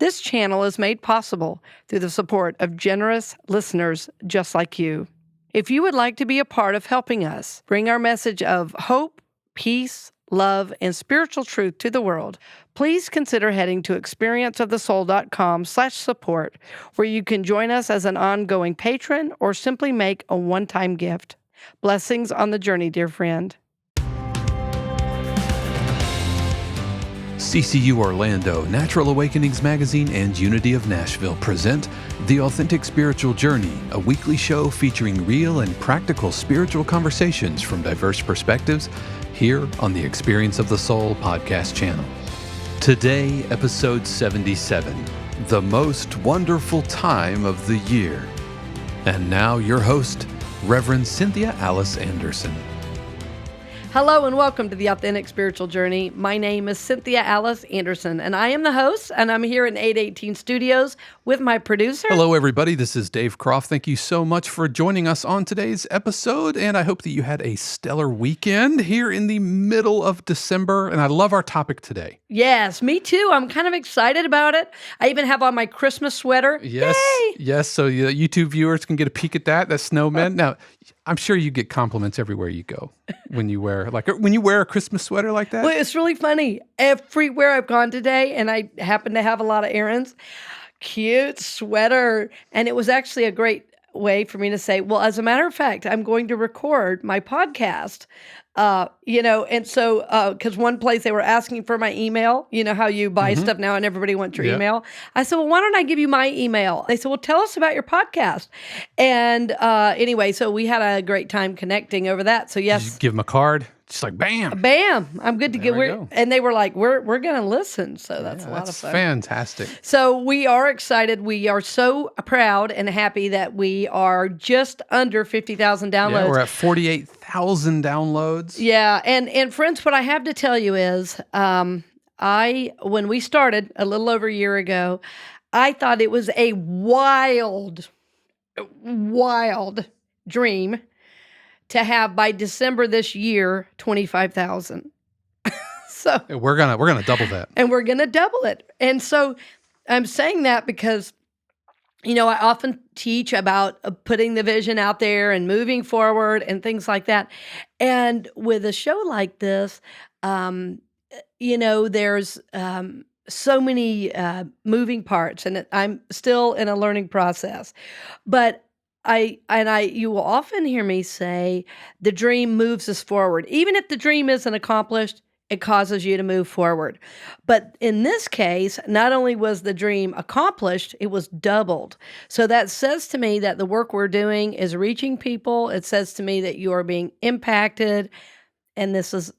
This channel is made possible through the support of generous listeners just like you. If you would like to be a part of helping us bring our message of hope, peace, love, and spiritual truth to the world, please consider heading to experienceofthesoul.com/support, where you can join us as an ongoing patron or simply make a one-time gift. Blessings on the journey, dear friend. CCU Orlando, Natural Awakenings Magazine, and Unity of Nashville present The Authentic Spiritual Journey, a weekly show featuring real and practical spiritual conversations from diverse perspectives here on the Experience of the Soul podcast channel. Today, episode 77, The Most Wonderful Time of the Year. And now your host, Reverend Cynthia Alice Anderson. Hello and welcome to the Authentic Spiritual Journey. My name is Cynthia Alice Anderson, and I am the host, and I'm here in 818 Studios with my producer. Hello, everybody. This is Dave Croft. Thank you so much for joining us on today's episode, and I hope that you had a stellar weekend here in the middle of December, and I love our topic today. Yes, me too. I'm kind of excited about it. I even have on my Christmas sweater. Yes, Yay! yes. So YouTube viewers can get a peek at that. That's snowmen. Now, I'm sure you get compliments everywhere you go when you wear a Christmas sweater like that. Well, it's really funny. Everywhere I've gone today, and I happen to have a lot of errands, cute sweater. And it was actually a great way for me to say, well, as a matter of fact, I'm going to record my podcast. And so, because one place they were asking for my email, you know how you buy stuff now and everybody wants your email. I said, well, why don't I give you my email? They said, well, tell us about your podcast. And anyway, so we had a great time connecting over that. So yes. Did you give them a card? Just like, bam. Bam. I'm good to There get. we go. And they were like, we're going to listen. So that's a lot of fun. Fantastic. So we are excited. We are so proud and happy that we are just under 50,000 downloads. Yeah, we're at 48,000 downloads. Yeah, and friends, what I have to tell you is, when we started a little over a year ago, I thought it was a wild dream to have by December this year 25,000. So We're gonna double that. and we're going to double it. And so I'm saying that because, I often teach about putting the vision out there and moving forward and things like that. And with a show like this, there's so many moving parts, and I'm still in a learning process. But you will often hear me say, the dream moves us forward. Even if the dream isn't accomplished, it causes you to move forward. But in this case, not only was the dream accomplished, it was doubled. So that says to me that the work we're doing is reaching people. It says to me that you are being impacted. And this is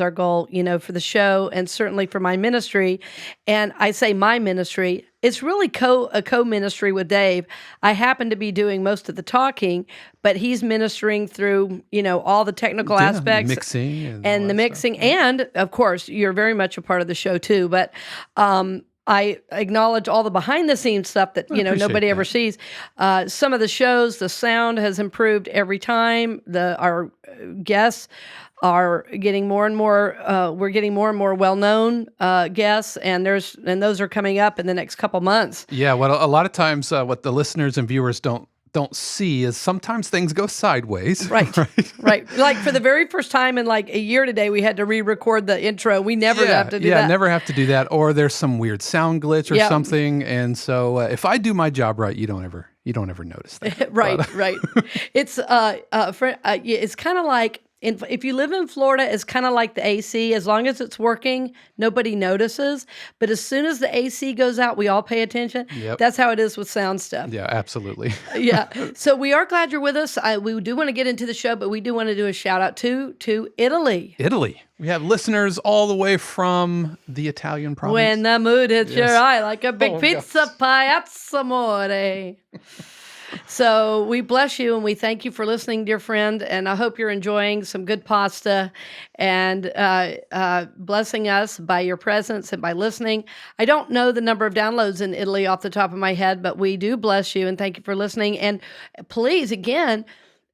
our goal, for the show and certainly for my ministry. And I say my ministry, it's really a co-ministry with Dave. I happen to be doing most of the talking, but he's ministering through, all the technical aspects. Mixing and the mixing. Stuff. And of course, you're very much a part of the show too. But I acknowledge all the behind the scenes stuff that, nobody ever sees. Some of the shows, the sound has improved every time. Our guests are getting more and more, we're getting more and more well-known guests, and those are coming up in the next couple months. Yeah, well, a lot of times what the listeners and viewers don't see is sometimes things go sideways. Right. Like for the very first time in like a year today, we had to re-record the intro. We never have to do that. Yeah, never have to do that. Or there's some weird sound glitch or something. And so if I do my job right, you don't ever notice that. Right. It's it's kind of like, if you live in Florida, it's kind of like the AC. As long as it's working, nobody notices. But as soon as the AC goes out, we all pay attention. Yep. That's how it is with sound stuff. Yeah, absolutely. Yeah. So we are glad you're with us. We do want to get into the show, but we do want to do a shout out to Italy. Italy. We have listeners all the way from the Italian province. When the mood hits your eye like a big pizza gosh. piazza amore. So we bless you and we thank you for listening, dear friend. And I hope you're enjoying some good pasta and blessing us by your presence and by listening. I don't know the number of downloads in Italy off the top of my head, but we do bless you and thank you for listening. And please, again,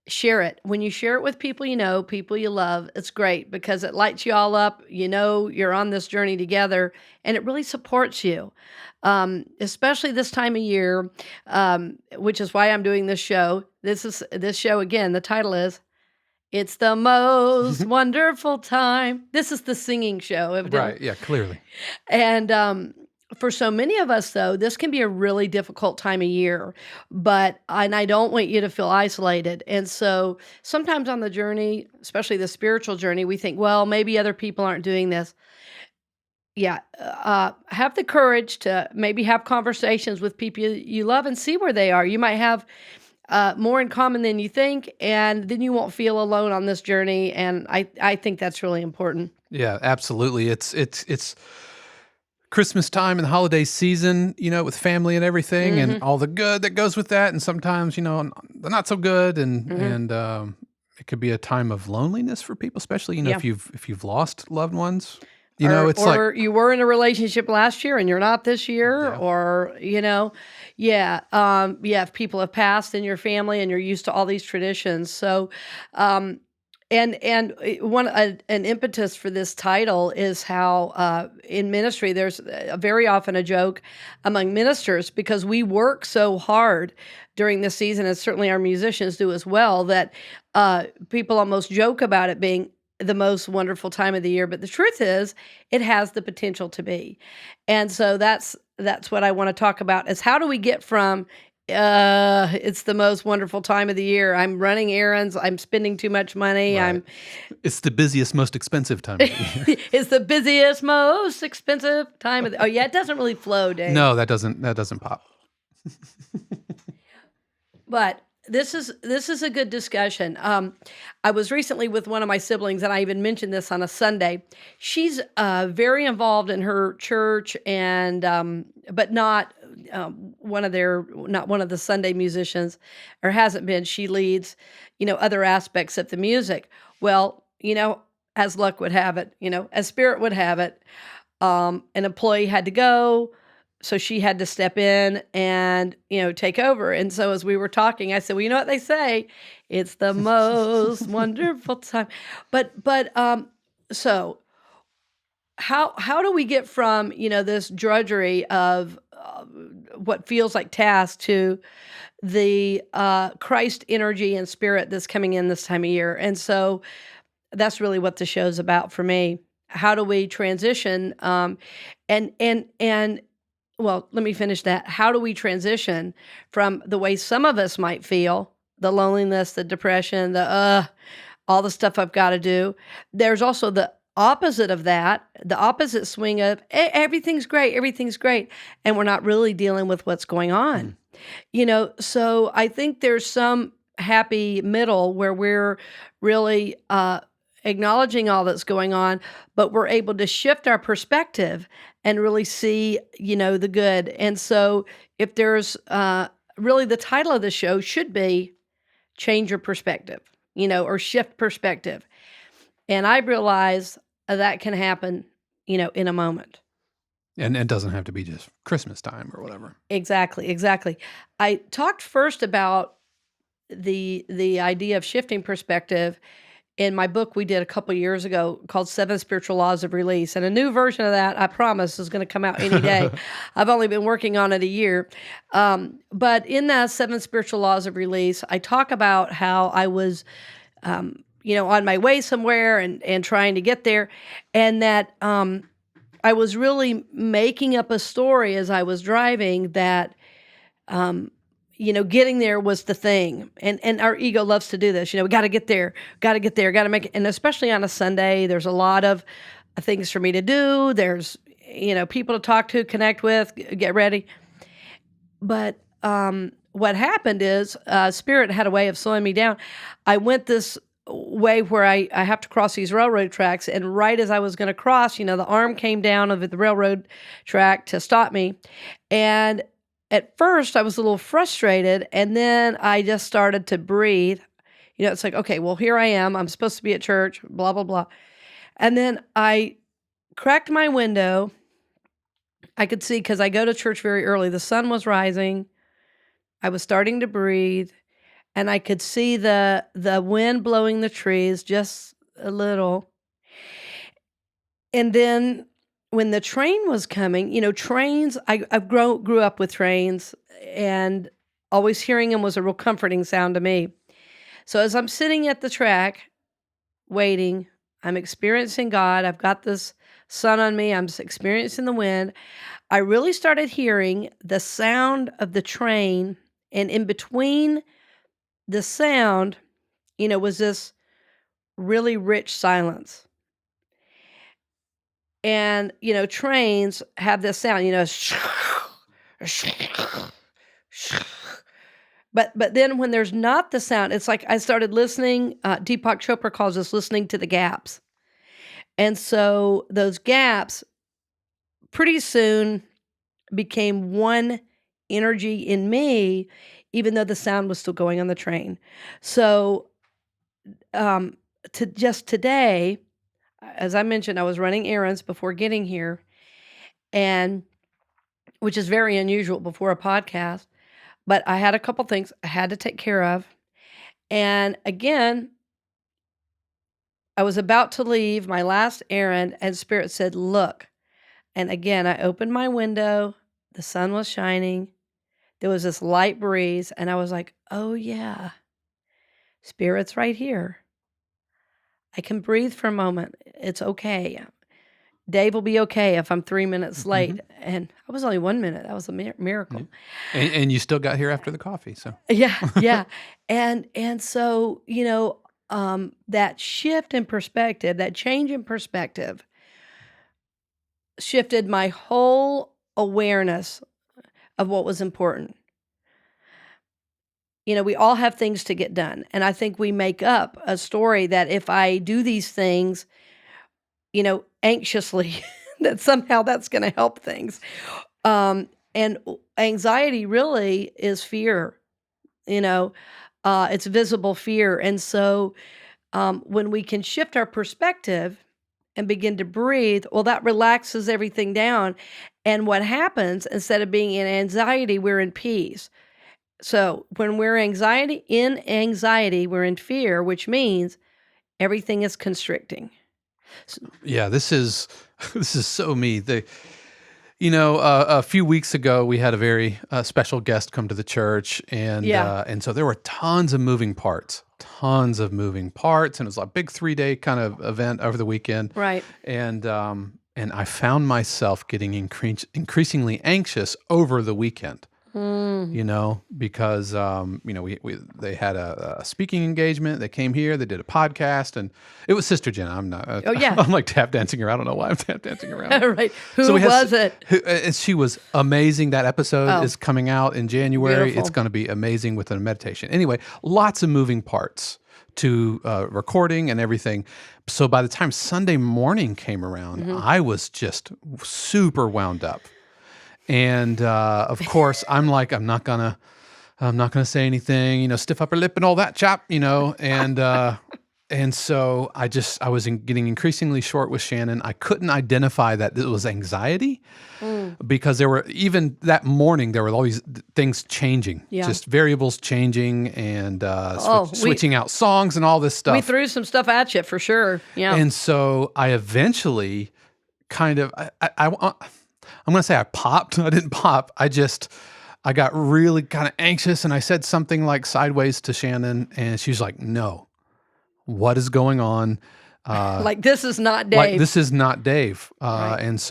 share it. When you share it with people you know, people you love, it's great because it lights you all up. You know you're on this journey together, and it really supports you. Especially this time of year, which is why I'm doing this show. This show again. The title is "It's the Most Wonderful Time." This is the singing show, evidently. Right. Yeah, clearly. And for so many of us, though, this can be a really difficult time of year. And I don't want you to feel isolated. And so sometimes on the journey, especially the spiritual journey, we think, well, maybe other people aren't doing this. Yeah, have the courage to maybe have conversations with people you love and see where they are. You might have more in common than you think, and then you won't feel alone on this journey. And I think that's really important. Yeah, absolutely. It's Christmas time and the holiday season, with family and everything, and Hmm. all the good that goes with that, and sometimes, the not so good, and Hmm. it could be a time of loneliness for people, especially, Yeah. if you've lost loved ones. It's like, Or you were in a relationship last year and you're not this year, yeah, or yeah, if people have passed in your family and you're used to all these traditions. So, um, an impetus for this title is how in ministry there's very often a joke among ministers because we work so hard during this season, and certainly our musicians do as well. That people almost joke about it being the most wonderful time of the year, but the truth is it has the potential to be. And so that's what I want to talk about is how do we get from it's the most wonderful time of the year. I'm running errands, I'm spending too much money, right. I'm It's the busiest, most expensive time of the year. it's the busiest, most expensive time of the, oh yeah, it doesn't really flow, Dave. No, that doesn't pop. But this is a good discussion. I was recently with one of my siblings, and I even mentioned this on a Sunday. She's very involved in her church, and but not one of the Sunday musicians, or hasn't been. She leads, other aspects of the music. Well, as luck would have it, as spirit would have it, an employee had to go, so she had to step in and, take over. And so as we were talking, I said, "Well, you know what they say, it's the most wonderful time." But so how do we get from, this drudgery of what feels like task to the Christ energy and spirit that's coming in this time of year? And so that's really what the show's about for me. How do we transition? And well, let me finish that. How do we transition from the way some of us might feel, the loneliness, the depression, all the stuff I've got to do? There's also the opposite of that, the opposite swing of everything's great, and we're not really dealing with what's going on. So I think there's some happy middle where we're really acknowledging all that's going on, but we're able to shift our perspective and really see, the good. And so if there's really the title of the show should be Change Your Perspective, or Shift Perspective. And I realize that can happen, in a moment. And it doesn't have to be just Christmas time or whatever. Exactly. I talked first about the idea of shifting perspective in my book we did a couple years ago called Seven Spiritual Laws of Release. And a new version of that, I promise, is going to come out any day. I've only been working on it a year. But in that Seven Spiritual Laws of Release, I talk about how I was, on my way somewhere and trying to get there. And that I was really making up a story as I was driving that getting there was the thing. And our ego loves to do this. We got to get there, got to make it. And especially on a Sunday, there's a lot of things for me to do. There's, people to talk to, connect with, get ready. But what happened is Spirit had a way of slowing me down. I went this way where I have to cross these railroad tracks. And right as I was going to cross, the arm came down over the railroad track to stop me. And at first, I was a little frustrated, and then I just started to breathe. It's like, okay, well, here I am. I'm supposed to be at church, blah, blah, blah. And then I cracked my window. I could see, because I go to church very early. The sun was rising. I was starting to breathe. and I could see the wind blowing the trees just a little. And then when the train was coming, trains, I grew up with trains, and always hearing them was a real comforting sound to me. So as I'm sitting at the track waiting, I'm experiencing God. I've got this sun on me. I'm experiencing the wind. I really started hearing the sound of the train, and in between the sound, was this really rich silence. And, trains have this sound, but then when there's not the sound, it's like I started listening. Deepak Chopra calls us listening to the gaps. And so those gaps pretty soon became one energy in me, even though the sound was still going on the train. So just today, as I mentioned, I was running errands before getting here, and which is very unusual before a podcast, but I had a couple things I had to take care of. And again, I was about to leave my last errand, and Spirit said, "Look." And again, I opened my window. The sun was shining. There was this light breeze, and I was like, "Oh yeah, Spirit's right here. I can breathe for a moment. It's okay. Dave will be okay if I'm 3 minutes late." Mm-hmm. And I was only 1 minute. That was a miracle. Yeah. And you still got here after the coffee, so. Yeah. And so, that shift in perspective, that change in perspective shifted my whole awareness of what was important. We all have things to get done. And I think we make up a story that if I do these things, anxiously, that somehow that's going to help things. And anxiety really is fear, it's visible fear. And so when we can shift our perspective and begin to breathe, well, that relaxes everything down. And what happens, instead of being in anxiety, we're in peace. So when we're in anxiety, we're in fear, which means everything is constricting. Yeah, this is so me. A few weeks ago, we had a very special guest come to the church, and so there were tons of moving parts, and it was a big 3-day kind of event over the weekend. Right. And I found myself getting increasingly anxious over the weekend. Because they had a speaking engagement. They came here. They did a podcast, and it was Sister Jenna. I'm not. Oh yeah. I'm like tap dancing her. I don't know why I'm tap dancing around. Right. Who was it? She was amazing. That episode is coming out in January. Beautiful. It's going to be amazing with a meditation. Anyway, lots of moving parts to recording and everything. So by the time Sunday morning came around, I was just super wound up. And of course, I'm like, I'm not gonna say anything, stiff upper lip and all that chap, and so I was getting increasingly short with Shannon. I couldn't identify that it was anxiety because even that morning there were all these things changing, just variables changing, and switching out songs and all this stuff. We threw some stuff at you for sure. Yeah. And so I eventually kind of I'm going to say I popped. I didn't pop. I got really kind of anxious, and I said something like sideways to Shannon, and she's like, "No, what is going on?" Like, this is not Dave. Right. And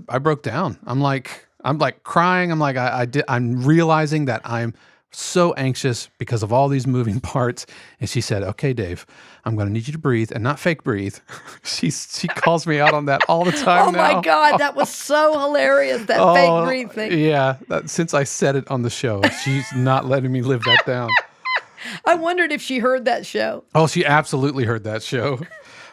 I broke down. I'm like crying. I'm like, I'm realizing that I'm so anxious because of all these moving parts. And she said, "Okay, Dave, I'm going to need you to breathe and not fake breathe." She calls me out on that all the time now. Oh my God, that was so hilarious, that fake breathe thing. Yeah, since I said it on the show, she's not letting me live that down. I wondered if she heard that show. Oh, she absolutely heard that show.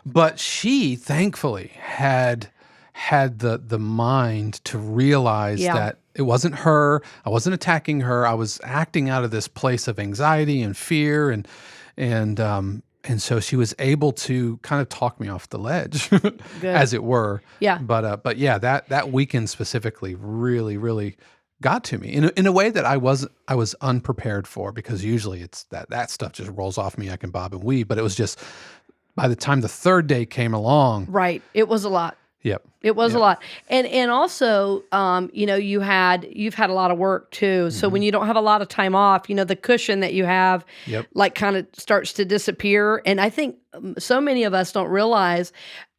But she thankfully had the mind to realize that it wasn't her. I wasn't attacking her. I was acting out of this place of anxiety and fear, and so she was able to kind of talk me off the ledge, as it were. Yeah. But yeah, that weekend specifically really, really got to me in a way that I was unprepared for, because usually it's that stuff just rolls off me. I can bob and weave, but it was just by the time the third day came along. Right. It was a lot. Yep. It was a Yep. lot. And also, you've had a lot of work too. So when you don't have a lot of time off, the cushion that you have Yep. like kind of starts to disappear. And I think so many of us don't realize,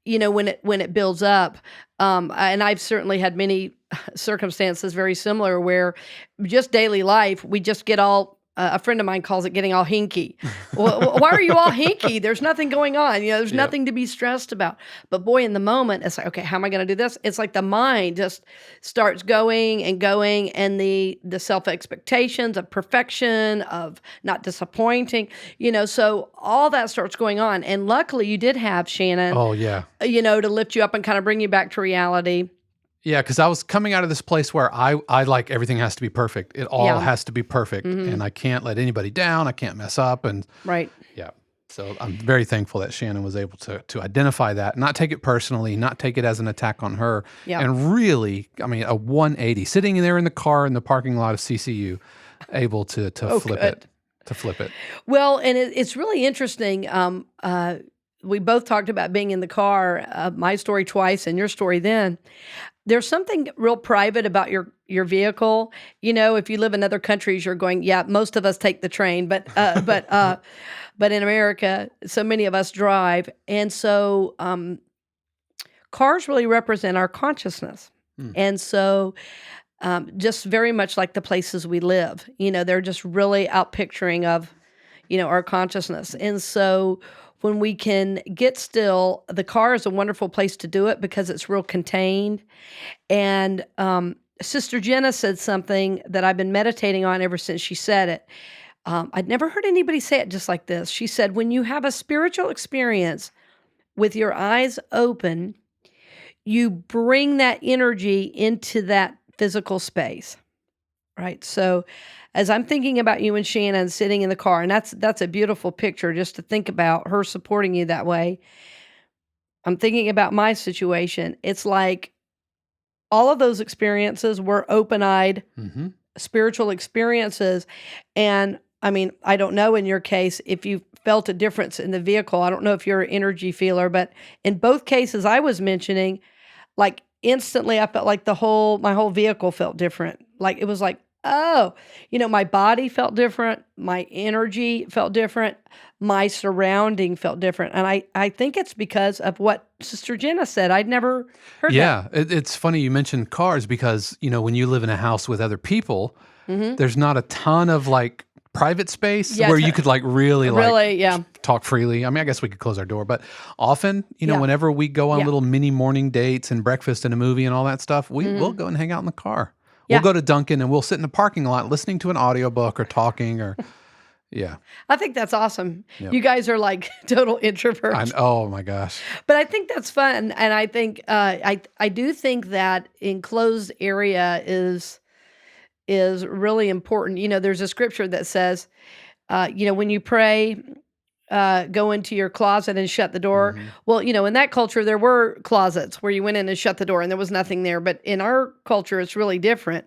when it builds up. And I've certainly had many circumstances very similar where just daily life, we just get all a friend of mine calls it getting all hinky. Well, why are you all hinky? There's nothing going on. There's Yep. nothing to be stressed about. But boy, in the moment, it's like, okay, how am I going to do this? It's like the mind just starts going, and the self expectations of perfection, of not disappointing. So all that starts going on. And luckily, you did have Shannon. Oh yeah. To lift you up and kind of bring you back to reality. Yeah, because I was coming out of this place where I like everything has to be perfect. It all Yeah. has to be perfect, and I can't let anybody down. I can't mess up, and Right. yeah. So I'm very thankful that Shannon was able to identify that, not take it personally, not take it as an attack on her, Yeah. and really, a 180, sitting there in the car in the parking lot of CCU, able to flip good. it, to flip it. Well, and it's really interesting. We both talked about being in the car, my story twice and your story then. There's something real private about your vehicle. If you live in other countries, you're going, yeah, most of us take the train, but in America, so many of us drive. And so cars really represent our consciousness. And so just very much like the places we live, they're just really out picturing of, our consciousness. And so when we can get still, the car is a wonderful place to do it because it's real contained. And Sister Jenna said something that I've been meditating on ever since she said it. I'd never heard anybody say it just like this. She said, when you have a spiritual experience with your eyes open, you bring that energy into that physical space, right? So as I'm thinking about you and Shannon sitting in the car, and that's a beautiful picture just to think about her supporting you that way. I'm thinking about my situation. It's like all of those experiences were open-eyed spiritual experiences. And I don't know in your case if you felt a difference in the vehicle. I don't know if you're an energy feeler, but in both cases I was mentioning, like instantly I felt like my whole vehicle felt different. Like it was like, oh, my body felt different. My energy felt different. My surrounding felt different. And I think it's because of what Sister Jenna said. I'd never heard that. Yeah, it's funny you mentioned cars because, when you live in a house with other people, there's not a ton of private space where you could really talk freely. I guess we could close our door, but often, whenever we go on little mini morning dates and breakfast and a movie and all that stuff, we'll go and hang out in the car. Yeah. We'll go to Dunkin' and we'll sit in the parking lot listening to an audiobook or talking or, yeah. I think that's awesome. Yep. You guys are like total introverts. Oh my gosh. But I think that's fun. And I think, I do think that enclosed area is really important. There's a scripture that says, when you pray, go into your closet and shut the door. Well, in that culture, there were closets where you went in and shut the door and there was nothing there. But in our culture, it's really different.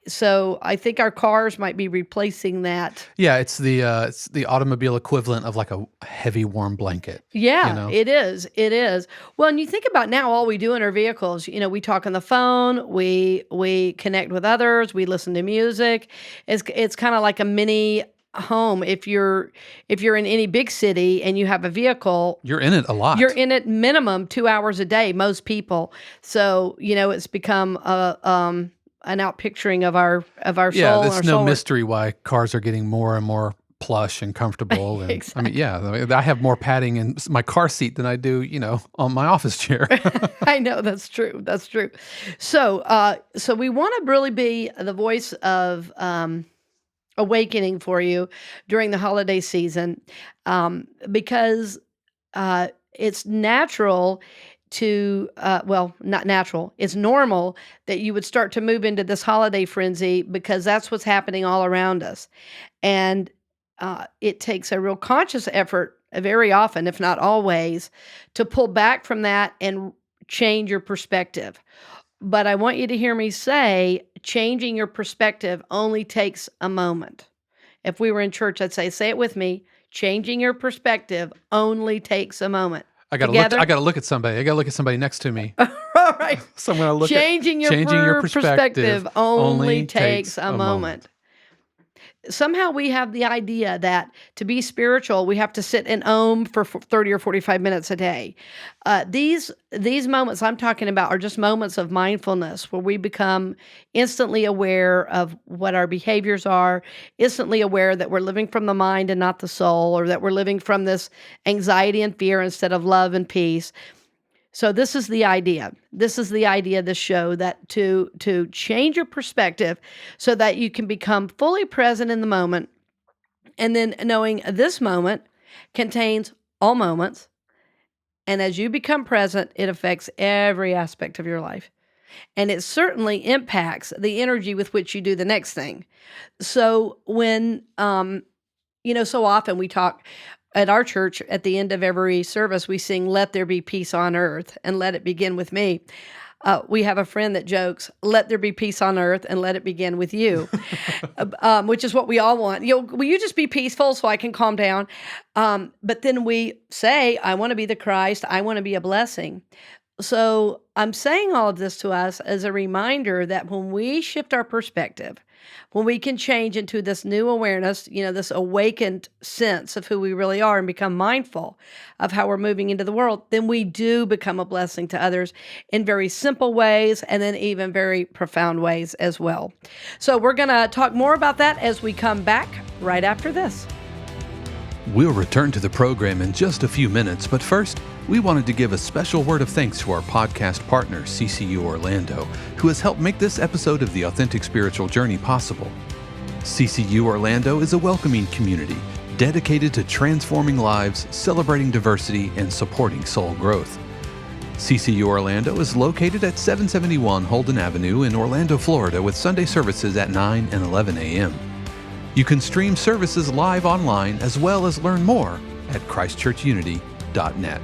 So I think our cars might be replacing that. Yeah, it's the automobile equivalent of like a heavy warm blanket. Yeah, it is. It is. Well, and you think about now, all we do in our vehicles, we talk on the phone, we connect with others, we listen to music. It's kind of like a mini home. If you're in any big city and you have a vehicle, you're in it a lot. You're in it minimum 2 hours a day, most people. So it's become an outpicturing of our soul. Yeah, and it's our no soul. mystery why cars are getting more and more plush and comfortable. And Exactly. I have more padding in my car seat than I do, on my office chair. I know, that's true. That's true. So we want to really be the voice of awakening for you during the holiday season, because it's natural to, not natural, it's normal that you would start to move into this holiday frenzy because that's what's happening all around us. And it takes a real conscious effort very often, if not always, to pull back from that and change your perspective. But I want you to hear me say, changing your perspective only takes a moment. If we were in church, I'd say it with me, changing your perspective only takes a moment. I Together? gotta look at somebody. I gotta look at somebody next to me. All right. So I'm gonna look at Changing your changing your perspective perspective only only takes takes a a moment. moment. Somehow we have the idea that to be spiritual, we have to sit and for 30 or 45 minutes a day. These moments I'm talking about are just moments of mindfulness where we become instantly aware of what our behaviors are, instantly aware that we're living from the mind and not the soul, or that we're living from this anxiety and fear instead of love and peace. So this is the idea. This is the idea of the show, that to change your perspective so that you can become fully present in the moment, and then knowing this moment contains all moments, and as you become present, it affects every aspect of your life. And it certainly impacts the energy with which you do the next thing. So when so often we talk at our church at the end of every service, we sing, "Let there be peace on earth and let it begin with me." We have a friend that jokes, "Let there be peace on earth and let it begin with you," which is what we all want. Will you just be peaceful so I can calm down? But then we say, "I want to be the Christ. I want to be a blessing." So I'm saying all of this to us as a reminder that when we shift our perspective, when we can change into this new awareness, this awakened sense of who we really are and become mindful of how we're moving into the world, then we do become a blessing to others in very simple ways and then even very profound ways as well. So we're going to talk more about that as we come back right after this. We'll return to the program in just a few minutes, but first, we wanted to give a special word of thanks to our podcast partner, CCU Orlando, who has helped make this episode of the Authentic Spiritual Journey possible. CCU Orlando is a welcoming community dedicated to transforming lives, celebrating diversity, and supporting soul growth. CCU Orlando is located at 771 Holden Avenue in Orlando, Florida, with Sunday services at 9 and 11 a.m. You can stream services live online as well as learn more at christchurchunity.net.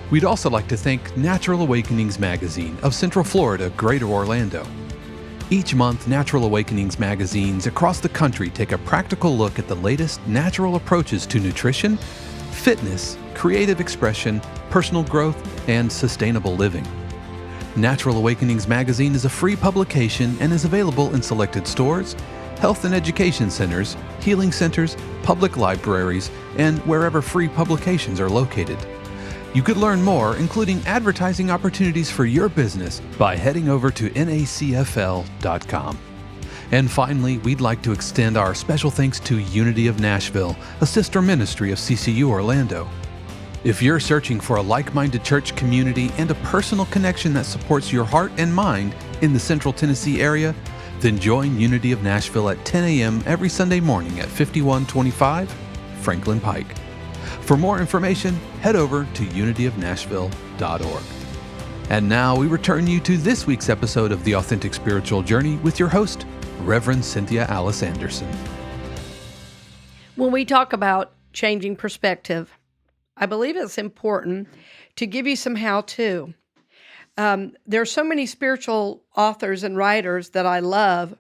We'd also like to thank Natural Awakenings Magazine of Central Florida, Greater Orlando. Each month, Natural Awakenings magazines across the country take a practical look at the latest natural approaches to nutrition, fitness, creative expression, personal growth, and sustainable living. Natural Awakenings magazine is a free publication and is available in selected stores, health and education centers, healing centers, public libraries, and wherever free publications are located. You could learn more, including advertising opportunities for your business, by heading over to nacfl.com. And finally, we'd like to extend our special thanks to Unity of Nashville, a sister ministry of CCU Orlando. If you're searching for a like-minded church community and a personal connection that supports your heart and mind in the Central Tennessee area, then join Unity of Nashville at 10 a.m. every Sunday morning at 5125 Franklin Pike. For more information, head over to unityofnashville.org. And now we return you to this week's episode of The Authentic Spiritual Journey with your host, Reverend Cynthia Alice Anderson. When we talk about changing perspective, I believe it's important to give you some how-to. There are so many spiritual authors and writers that I love,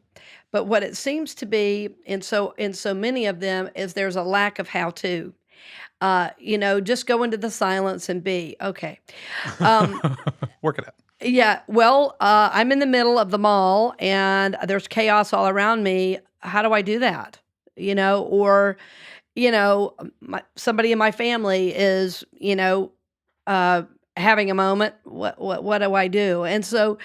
but what it seems to be in so many of them is there's a lack of how-to. Just go into the silence and be okay. Work it out. Yeah, well, I'm in the middle of the mall and there's chaos all around me. How do I do that? Or somebody in my family is, having a moment. What do I do? And so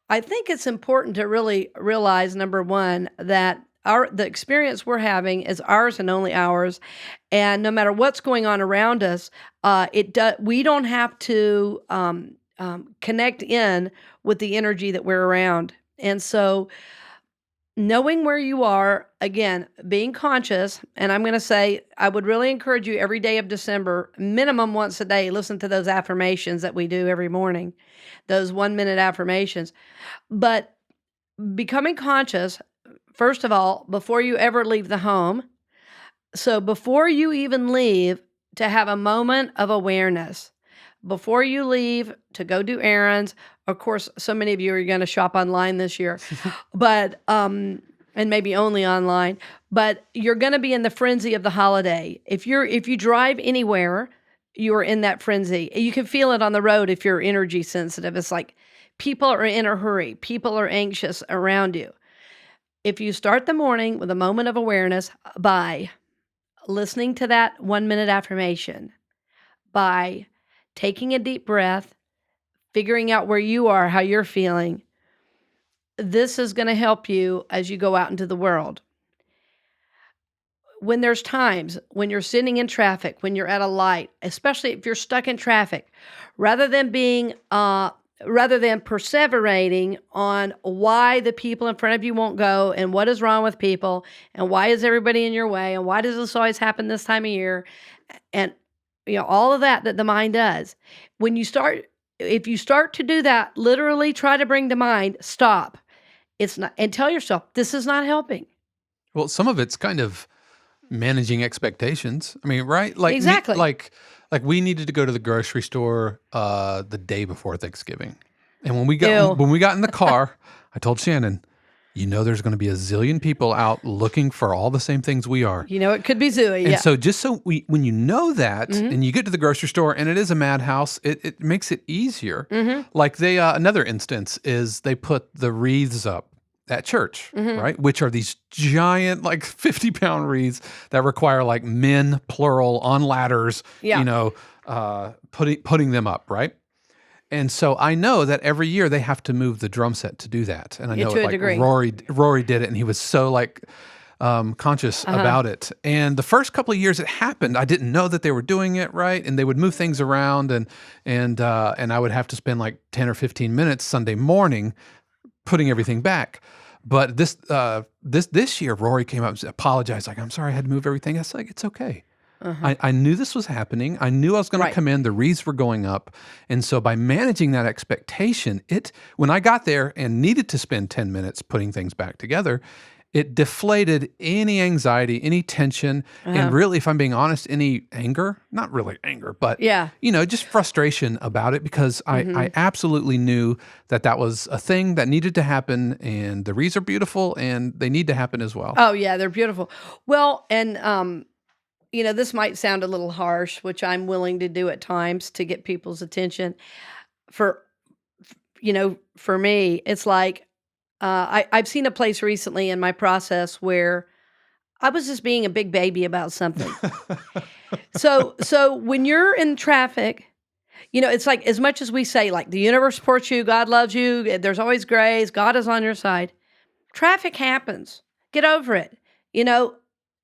I think it's important to really realize, number one, that the experience we're having is ours and only ours, and no matter what's going on around us, we don't have to connect in with the energy that we're around. And so knowing where you are, again, being conscious, and I'm going to say, I would really encourage you every day of December, minimum once a day, listen to those affirmations that we do every morning, those 1-minute affirmations. But becoming conscious, first of all, before you ever leave the home, so before you even leave, to have a moment of awareness, before you leave to go do errands Of course, so many of you are going to shop online this year, but and maybe only online. But you're going to be in the frenzy of the holiday. If you drive anywhere, you're in that frenzy. You can feel it on the road if you're energy sensitive. It's like people are in a hurry. People are anxious around you. If you start the morning with a moment of awareness by listening to that 1-minute affirmation, by taking a deep breath, figuring out where you are, how you're feeling, this is going to help you as you go out into the world. When there's times when you're sitting in traffic, when you're at a light, especially if you're stuck in traffic, rather than perseverating on why the people in front of you won't go and what is wrong with people and why is everybody in your way and why does this always happen this time of year, and all of that the mind does. If you start to do that, literally try to bring to mind, stop. It's not, and tell yourself, this is not helping. Well, some of it's kind of managing expectations. I mean, right? Exactly. Like we needed to go to the grocery store the day before Thanksgiving. And when we got in the car, I told Shannon, there's going to be a zillion people out looking for all the same things we are. It could be zooey. And so just so when you know that and you get to the grocery store and it is a madhouse, it makes it easier. Like another instance is they put the wreaths up at church, right? Which are these giant, like 50-pound wreaths that require like men, plural, on ladders, putting them up, right? And so I know that every year they have to move the drum set to do that. And I know to a degree. Rory did it, and he was so conscious about it. And the first couple of years it happened, I didn't know that they were doing it right, and they would move things around, and I would have to spend like 10 or 15 minutes Sunday morning putting everything back. But this year, Rory came up and apologized, like, "I'm sorry, I had to move everything." I was like, "It's okay." I knew this was happening. I knew I was going to come in. The wreaths were going up. And so by managing that expectation, when I got there and needed to spend 10 minutes putting things back together, it deflated any anxiety, any tension, and really, if I'm being honest, any anger. Not really anger, but just frustration about it, because I absolutely knew that was a thing that needed to happen, and the wreaths are beautiful, and they need to happen as well. Oh, yeah, they're beautiful. Well, and this might sound a little harsh, which I'm willing to do at times to get people's attention. For me, it's like, I've seen a place recently in my process where I was just being a big baby about something. So when you're in traffic, it's like, as much as we say, like, the universe supports you, God loves you, there's always grace, God is on your side. Traffic happens. Get over it.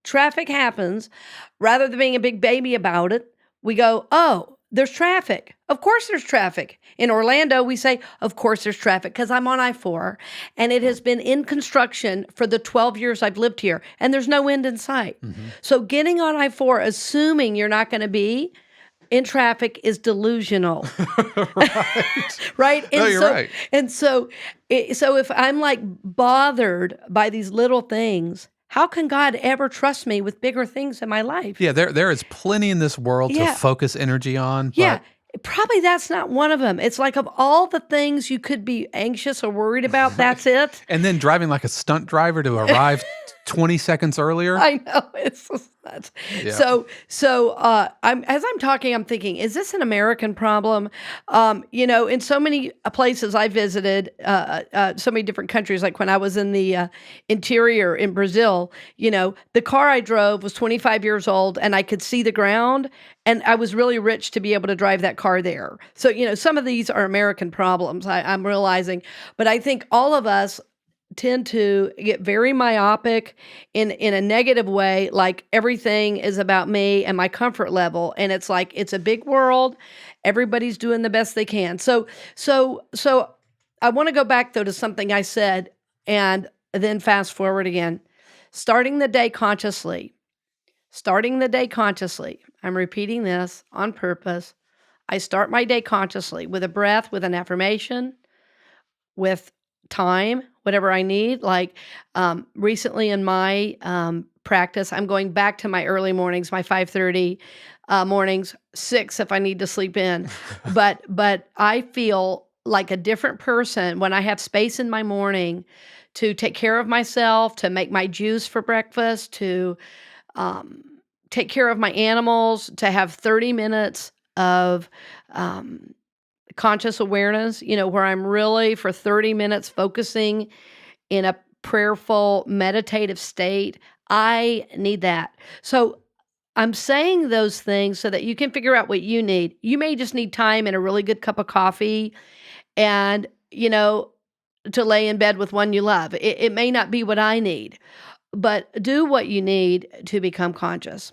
Traffic happens. Rather than being a big baby about it, we go, oh, there's traffic. Of course there's traffic. In Orlando, we say, of course there's traffic, because I'm on I-4, and it has been in construction for the 12 years I've lived here, and there's no end in sight. So getting on I-4, assuming you're not going to be in traffic, is delusional. Right? And no, you're right. And so if I'm like bothered by these little things, how can God ever trust me with bigger things in my life? Yeah, there is plenty in this world to focus energy on. Yeah, probably that's not one of them. It's like, of all the things you could be anxious or worried about, that's it. And then driving like a stunt driver to arrive 20 seconds earlier. I know, it's just nuts. Yeah. So as I'm talking, I'm thinking, is this an American problem? In so many places I visited, so many different countries, like when I was in the interior in Brazil, the car I drove was 25 years old, and I could see the ground, and I was really rich to be able to drive that car there. So, some of these are American problems, I'm realizing, but I think all of us tend to get very myopic in a negative way, like everything is about me and my comfort level, and it's like, it's a big world, everybody's doing the best they can. So I want to go back, though, to something I said, and then fast forward again. Starting the day consciously. I'm repeating this on purpose. I start my day consciously with a breath, with an affirmation, with time, whatever I need. Like recently in my practice, I'm going back to my early mornings, my 5:30 mornings, 6 if I need to sleep in. But I feel like a different person when I have space in my morning to take care of myself, to make my juice for breakfast, to um, take care of my animals, to have 30 minutes of um, conscious awareness, where I'm really for 30 minutes focusing in a prayerful, meditative state. I need that. So I'm saying those things so that you can figure out what you need. You may just need time and a really good cup of coffee and, to lay in bed with one you love. It may not be what I need, but do what you need to become conscious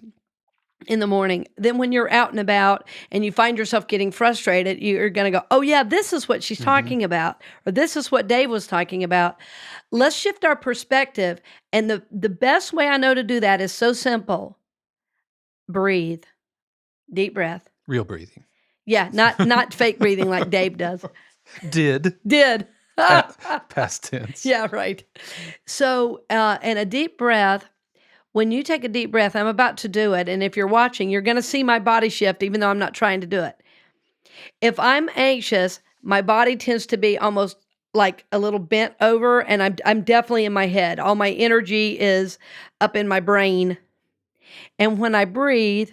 in the morning. Then when you're out and about and you find yourself getting frustrated, you're going to go, oh yeah, this is what she's Hmm. talking about, or this is what Dave was talking about. Let's shift our perspective. And the best way I know to do that is so simple. Breathe. Deep breath. Real breathing. Yeah, not fake breathing like Dave does. Did. Did. Past tense. Yeah, right. So, and a deep breath, when you take a deep breath, I'm about to do it. And if you're watching, you're going to see my body shift, even though I'm not trying to do it. If I'm anxious, my body tends to be almost like a little bent over, and I'm definitely in my head. All my energy is up in my brain. And when I breathe,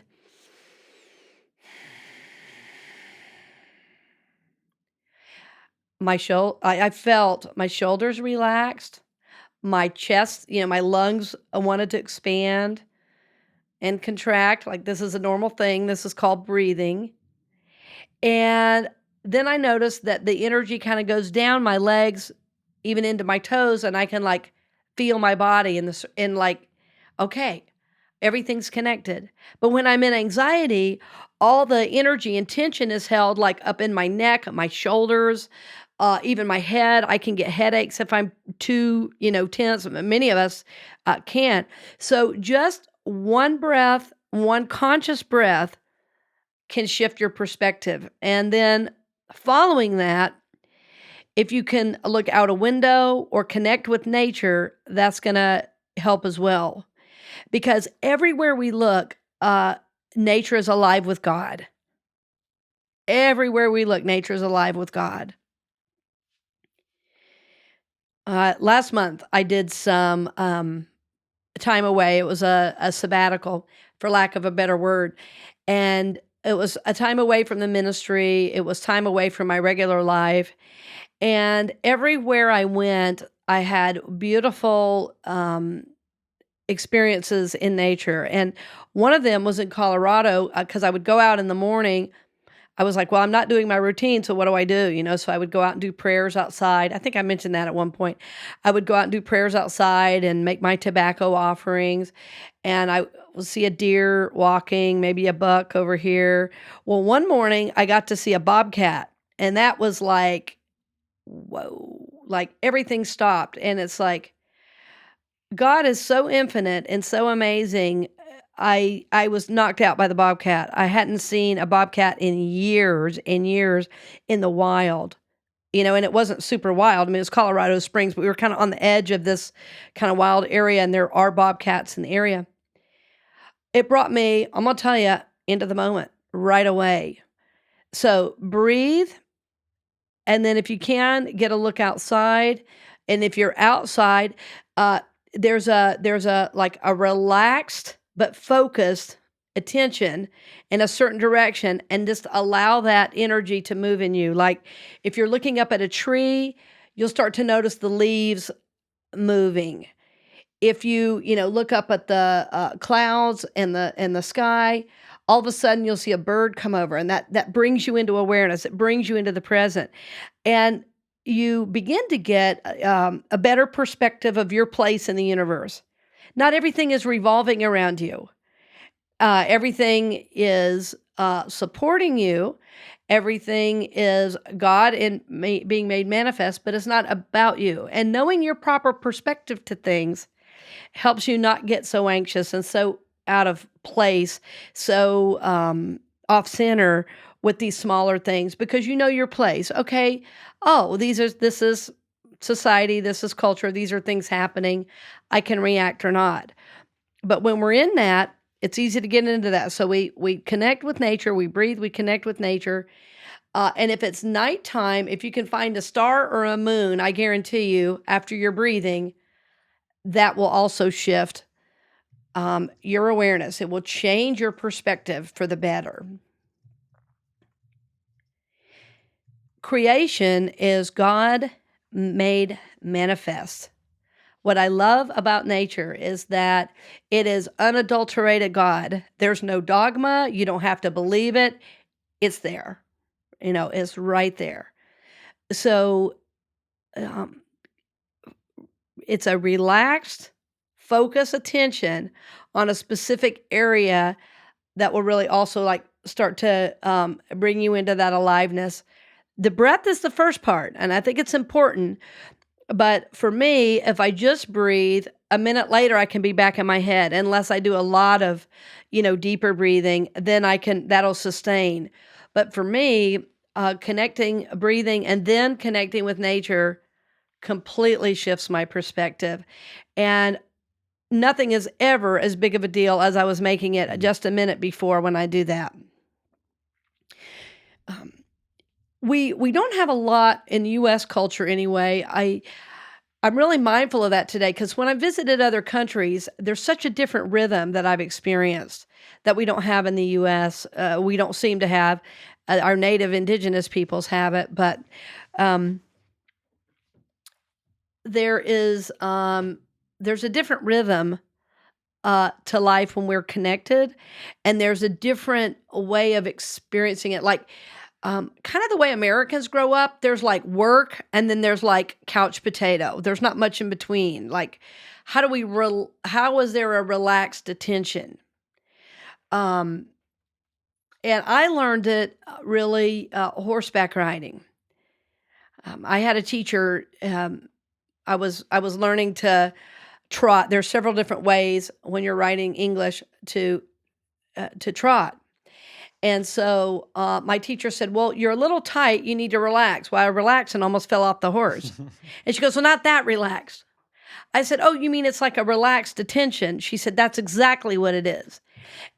I felt my shoulders relaxed, my chest, my lungs wanted to expand and contract. Like this is a normal thing. This is called breathing. And then I noticed that the energy kind of goes down my legs, even into my toes, and I can like feel my body in like, okay, everything's connected. But when I'm in anxiety, all the energy and tension is held like up in my neck, my shoulders, even my head. I can get headaches if I'm too, tense. Many of us can't. So just one breath, one conscious breath can shift your perspective. And then following that, if you can look out a window or connect with nature, that's going to help as well. Because everywhere we look, nature is alive with God. Everywhere we look, nature is alive with God. Last month, I did some time away. It was a sabbatical, for lack of a better word. And it was a time away from the ministry. It was time away from my regular life. And everywhere I went, I had beautiful experiences in nature. And one of them was in Colorado because I would go out in the morning. I was like, well, I'm not doing my routine, so what do I do? So I would go out and do prayers outside. I think I mentioned that at one point. I would go out and do prayers outside and make my tobacco offerings. And I would see a deer walking, maybe a buck over here. Well, one morning I got to see a bobcat, and that was like, whoa, like everything stopped. And it's like, God is so infinite and so amazing. I was knocked out by the bobcat. I hadn't seen a bobcat in years and years in the wild. And it wasn't super wild. I mean, it was Colorado Springs, but we were kind of on the edge of this kind of wild area, and there are bobcats in the area. It brought me, I'm going to tell you, into the moment right away. So breathe. And then if you can, get a look outside. And if you're outside, there's a like a relaxed but focused attention in a certain direction, and just allow that energy to move in you. Like if you're looking up at a tree, you'll start to notice the leaves moving. If you look up at the clouds and the sky, all of a sudden you'll see a bird come over, and that brings you into awareness. It brings you into the present, and you begin to get a better perspective of your place in the universe. Not everything is revolving around you. Everything is supporting you. Everything is God being made manifest, but it's not about you. And knowing your proper perspective to things helps you not get so anxious and so out of place, so off center with these smaller things, because you know your place. Okay, oh, this is society, this is culture, these are things happening. I can react or not. But when we're in that, it's easy to get into that. So we connect with nature, we breathe, we connect with nature. And if it's nighttime, if you can find a star or a moon, I guarantee you, after you're breathing, that will also shift your awareness. It will change your perspective for the better. Creation is God made manifest. What I love about nature is that it is unadulterated God. There's no dogma. You don't have to believe it. It's there. It's right there. So um, it's a relaxed, focus attention on a specific area that will really also like start to bring you into that aliveness. The breath is the first part, and I think it's important. But for me, if I just breathe, a minute later I can be back in my head. Unless I do a lot of, deeper breathing, then that'll sustain. But for me, connecting, breathing, and then connecting with nature completely shifts my perspective. And nothing is ever as big of a deal as I was making it just a minute before when I do that. We don't have a lot in U.S. culture anyway. I'm really mindful of that today because when I visited other countries, there's such a different rhythm that I've experienced that we don't have in the U.S. We don't seem to have. Our native indigenous peoples have it, but there's a different rhythm to life when we're connected, and there's a different way of experiencing it. Like kind of the way Americans grow up, there's like work and then there's like couch potato. There's not much in between. Like, how is there a relaxed attention? And I learned it really horseback riding. I had a teacher. I was learning to trot. There's several different ways when you're writing English to trot. And so my teacher said, well, you're a little tight. You need to relax. Well, I relaxed and almost fell off the horse. And she goes, well, not that relaxed. I said, oh, you mean it's like a relaxed attention? She said, that's exactly what it is.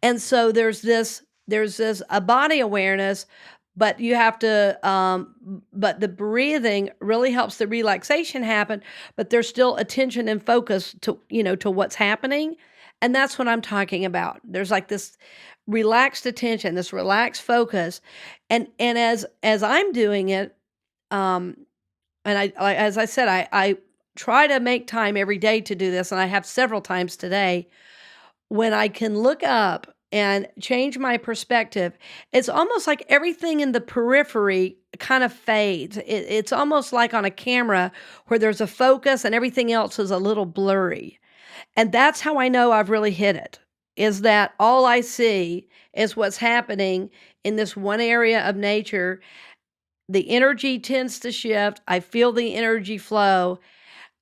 And so there's a body awareness, but you have to, but the breathing really helps the relaxation happen, but there's still attention and focus to what's happening. And that's what I'm talking about. There's like this relaxed attention, this relaxed focus. And as I'm doing it, and as I said, I try to make time every day to do this, and I have several times today when I can look up and change my perspective. It's almost like everything in the periphery kind of fades. It's almost like on a camera where there's a focus and everything else is a little blurry. And that's how I know I've really hit it, is that all I see is what's happening in this one area of nature. The energy tends to shift. I feel the energy flow,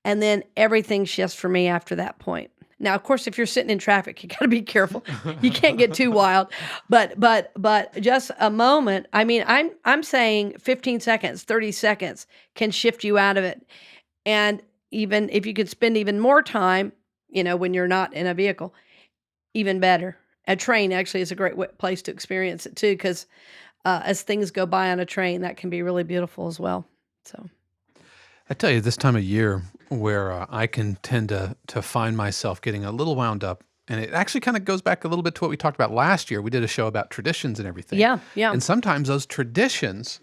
and then everything shifts for me after that point. Now, of course, if you're sitting in traffic, you got to be careful. You can't get too wild. But just a moment. I mean, I'm saying 15 seconds, 30 seconds can shift you out of it. And even if you could spend even more time, when you're not in a vehicle, even better. A train actually is a great place to experience it too, because as things go by on a train, that can be really beautiful as well. So, I tell you, this time of year where I can tend to find myself getting a little wound up, and it actually kind of goes back a little bit to what we talked about last year. We did a show about traditions and everything. Yeah. And sometimes those traditions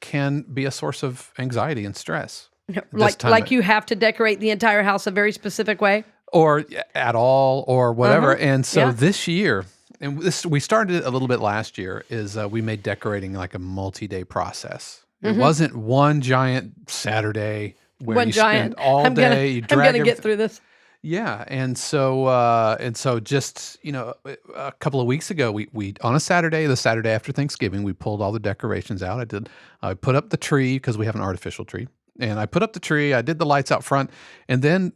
can be a source of anxiety and stress. Like you have to decorate the entire house a very specific way? Or at all, or whatever. And so Yeah. this year, and we started it a little bit last year, is we made decorating like a multi-day process. It wasn't one giant Saturday where you spend all day. You drag I'm gonna get through this. Yeah, and so just a couple of weeks ago, we on a Saturday, the Saturday after Thanksgiving, we pulled all the decorations out. I put up the tree because we have an artificial tree, and I put up the tree. I did the lights out front, and then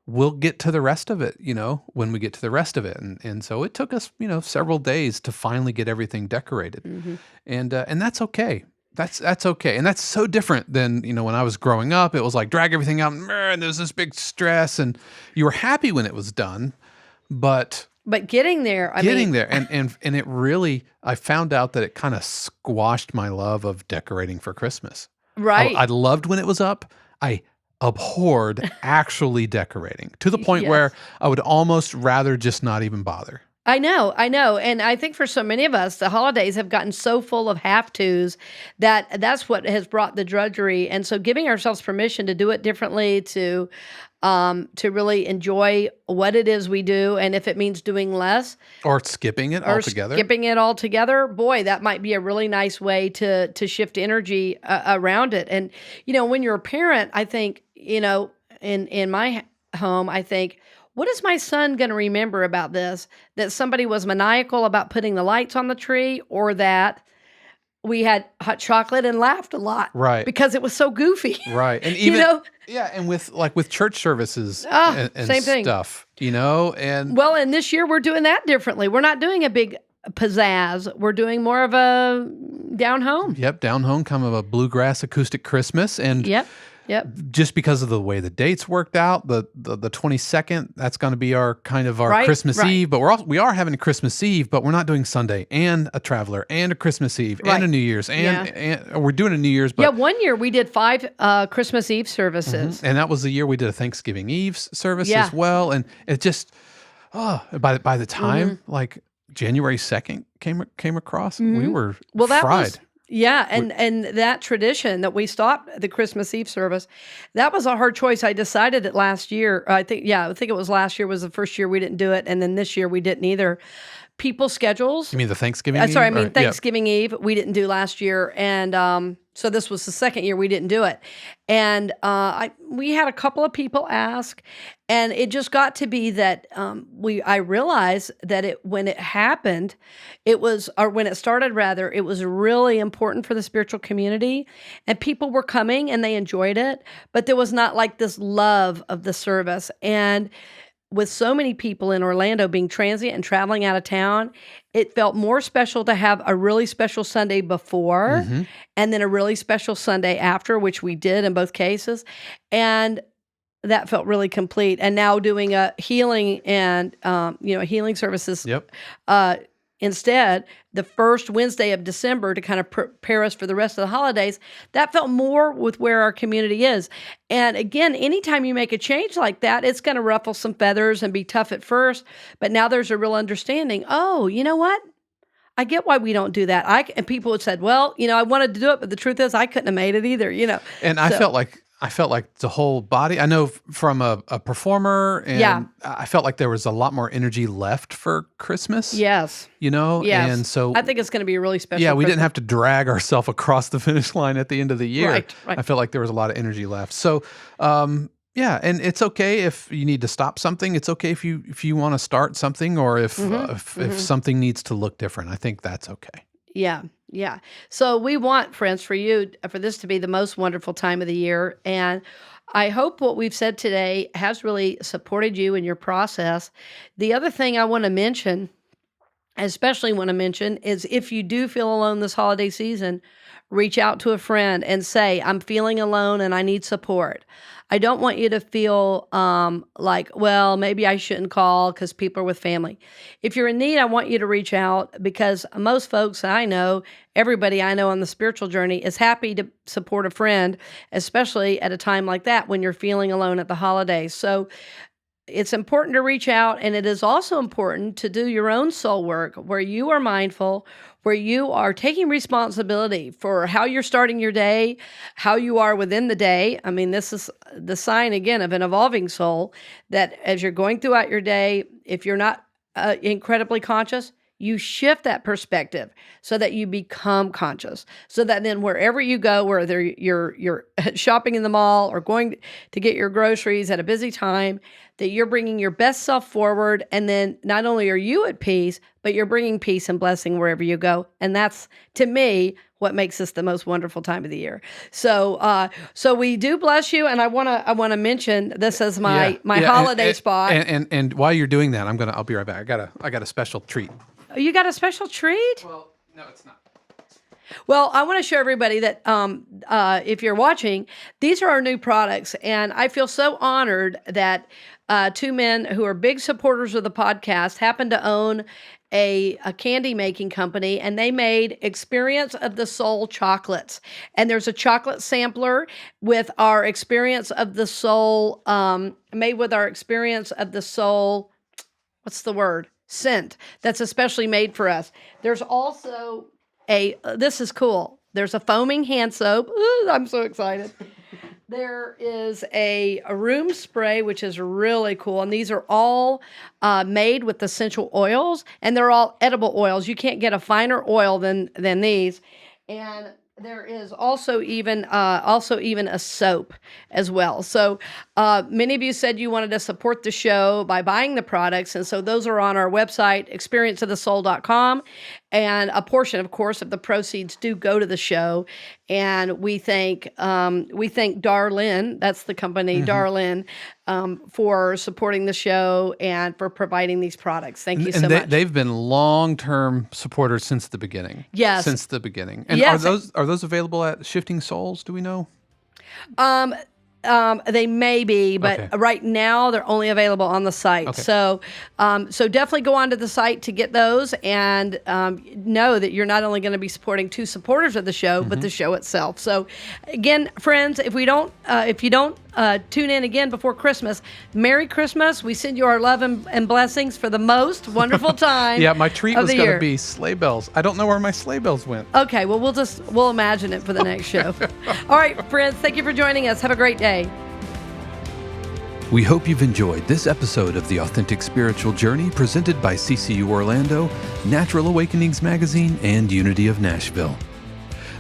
we'll get to the rest of it, when we get to the rest of it. And so it took us, several days to finally get everything decorated. And that's okay. That's okay. And that's so different than, when I was growing up. It was like drag everything out and there's this big stress, and you were happy when it was done. But But getting there, I Getting mean, there, and it really, I found out that it kinda squashed my love of decorating for Christmas. I right. loved when it was up. I abhorred actually decorating, to the point where Yes. I would almost rather just not even bother. I know, and I think for so many of us, the holidays have gotten so full of have tos that that's what has brought the drudgery. And so, giving ourselves permission to do it differently, to really enjoy what it is we do, and if it means doing less Or skipping it or altogether. skipping it altogether, boy, that might be a really nice way to shift energy around it. And when you're a parent, I think in my home, I think, what is my son going to remember about this? That somebody was maniacal about putting the lights on the tree, or that we had hot chocolate and laughed a lot Right, because it was so goofy. right, and you even, know? yeah, and with church services Ah, and same thing. stuff, and Well, and this year we're doing that differently. We're not doing a big pizzazz. We're doing more of a down home. yep, down home, kind of a bluegrass acoustic Christmas, and Yep. Yep. just because of the way the dates worked out, the 22nd, that's going to be our kind of our Right. Christmas Right. Eve, but we are having a Christmas Eve, but we're not doing Sunday and a Traveler and a Christmas Eve and a Right. New Year's Yeah. and we're doing a New Year's, Yeah. but One year we did 5 Christmas Eve services. and that was the year we did a Thanksgiving Eve service Yeah. as well, and it just by the time Mhm. like January 2nd came across, we Mhm. were Well, that fried. was yeah, and that tradition that we stopped the Christmas Eve service, that was a hard choice. I decided it last year. I think it was last year was the first year we didn't do it, and then this year we didn't either. People's schedules. You mean the Thanksgiving Sorry, I Eve? mean Or, yeah. Thanksgiving Eve we didn't do last year, and so this was the second year we didn't do it. And we had a couple of people ask, and it just got to be that I realized that when it happened, or when it started rather, it was really important for the spiritual community, and people were coming and they enjoyed it, but there was not like this love of the service. And with so many people in Orlando being transient and traveling out of town, it felt more special to have a really special Sunday before Mhm. and then a really special Sunday after, which we did in both cases. And that felt really complete. And now doing a healing and healing services Yep. uh, instead, the first Wednesday of December to kind of prepare us for the rest of the holidays, that felt more with where our community is. And again, anytime you make a change like that, it's going to ruffle some feathers and be tough at first. But now there's a real understanding. Oh, you know what? I get why we don't do that. And people had said, well, I wanted to do it, but the truth is I couldn't have made it either. And So, I felt like the whole body. I know from a performer, yeah. and I felt like there was a lot more energy left for Christmas. Yes. Yes. And so I think it's going to be a really special yeah, we didn't Christmas. have to drag ourselves across the finish line at the end of the year. Right. Right. I felt like there was a lot of energy left. So yeah, and it's okay if you need to stop something. It's okay if you want to start something, or if something needs to look different. I think that's okay. Yeah, yeah. So we want, friends, for this to be the most wonderful time of the year. And I hope what we've said today has really supported you in your process. The other thing I want to mention, is if you do feel alone this holiday season, reach out to a friend and say, I'm feeling alone and I need support. I don't want you to feel like, well, maybe I shouldn't call because people are with family. If you're in need, I want you to reach out, because most folks I know, everybody I know on the spiritual journey, is happy to support a friend, especially at a time like that when you're feeling alone at the holidays. So it's important to reach out, and it is also important to do your own soul work where you are mindful, where you are taking responsibility for how you're starting your day, how you are within the day. I mean, this is the sign, again, of an evolving soul, that as you're going throughout your day, if you're not incredibly conscious, you shift that perspective so that you become conscious, so that then wherever you go, whether you're shopping in the mall or going to get your groceries at a busy time, that you're bringing your best self forward. And then not only are you at peace, but you're bringing peace and blessing wherever you go. And that's, to me, what makes this the most wonderful time of the year. So we do bless you. And I want to mention this as my holiday spot. And while you're doing that, I'll be right back. I got a special treat. Oh, you got a special treat? Well, no, it's not. Well, I want to show everybody that if you're watching, these are our new products, and I feel so honored that two men who are big supporters of the podcast happen to own a candy making company, and they made Experience of the Soul chocolates. And there's a chocolate sampler with our Experience of the Soul, made with our Experience of the Soul, what's the word? Scent. That's especially made for us. There's also this is cool. There's a foaming hand soap. Ooh, I'm so excited. There is a room spray, which is really cool. And these are all made with essential oils, and they're all edible oils. You can't get a finer oil than these. And there is also even a soap as well. So many of you said you wanted to support the show by buying the products, and so those are on our website, experienceofthesoul.com, and a portion, of course, of the proceeds do go to the show. And we thank Darlene, that's the company, Darlene, for supporting the show and for providing these products. Thank you so much. They've been long-term supporters since the beginning. Yes. Since the beginning. And yes. Are those available at Shifting Souls, do we know? They may be, but Okay. right now they're only available on the site. Okay. So definitely go onto the site to get those, and know that you're not only going to be supporting two supporters of the show, but the show itself. So again, friends, if you don't tune in again before Christmas, Merry Christmas. We send you our love and blessings for the most wonderful time. Yeah, my treat of was the going year. to be sleigh bells. I don't know where my sleigh bells went. Okay, well, we'll imagine it for the next show. All right, friends, thank you for joining us. Have a great day. We hope you've enjoyed this episode of The Authentic Spiritual Journey presented by CCU Orlando, Natural Awakenings Magazine, and Unity of Nashville.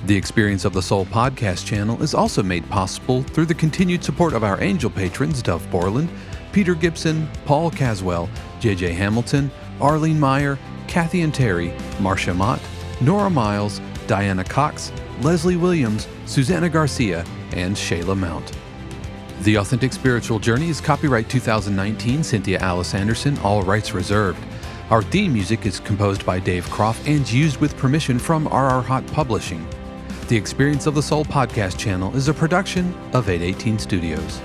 The Experience of the Soul podcast channel is also made possible through the continued support of our angel patrons Dove Borland, Peter Gibson, Paul Caswell, J.J. Hamilton, Arlene Meyer, Kathy and Terry, Marcia Mott, Nora Miles, Diana Cox, Leslie Williams, Susanna Garcia, and Shayla Mount. The Authentic Spiritual Journey is copyright 2019 Cynthia Alice Anderson, all rights reserved. Our theme music is composed by Dave Croft and used with permission from RR Hot Publishing. The Experience of the Soul podcast channel is a production of 818 Studios.